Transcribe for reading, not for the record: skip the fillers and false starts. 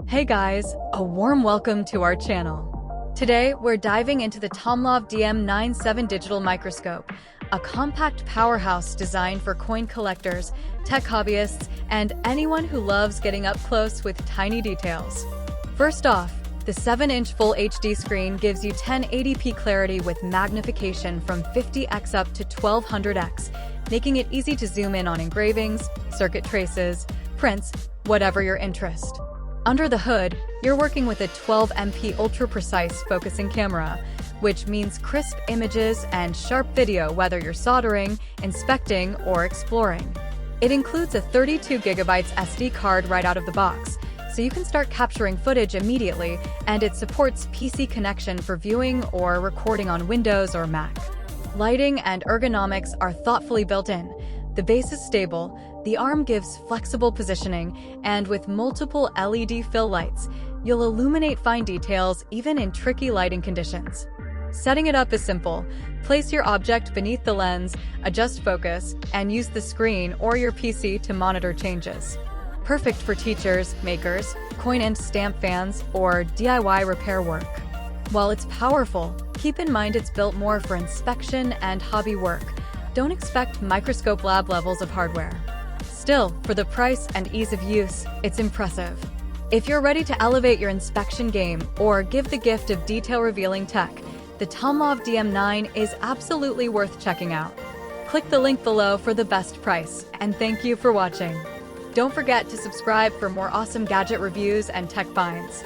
Hey guys, a warm welcome to our channel. Today, we're diving into the TOMLOV DM9 7 digital microscope, a compact powerhouse designed for coin collectors, tech hobbyists, and anyone who loves getting up close with tiny details. First off, the 7-inch Full HD screen gives you 1080p clarity with magnification from 50x up to 1200x, making it easy to zoom in on engravings, circuit traces, prints, whatever your interest. Under the hood, you're working with a 12MP ultra-precise focusing camera, which means crisp images and sharp video whether you're soldering, inspecting, or exploring. It includes a 32GB SD card right out of the box, so you can start capturing footage immediately, and it supports PC connection for viewing or recording on Windows or Mac. Lighting and ergonomics are thoughtfully built in. The base is stable, the arm gives flexible positioning, and with multiple LED fill lights, you'll illuminate fine details even in tricky lighting conditions. Setting it up is simple. Place your object beneath the lens, adjust focus, and use the screen or your PC to monitor changes. Perfect for teachers, makers, coin and stamp fans, or DIY repair work. While it's powerful, keep in mind it's built more for inspection and hobby work. Don't expect microscope lab levels of hardware. Still, for the price and ease of use, it's impressive. If you're ready to elevate your inspection game or give the gift of detail-revealing tech, the TOMLOV DM9 is absolutely worth checking out. Click the link below for the best price, and thank you for watching. Don't forget to subscribe for more awesome gadget reviews and tech finds.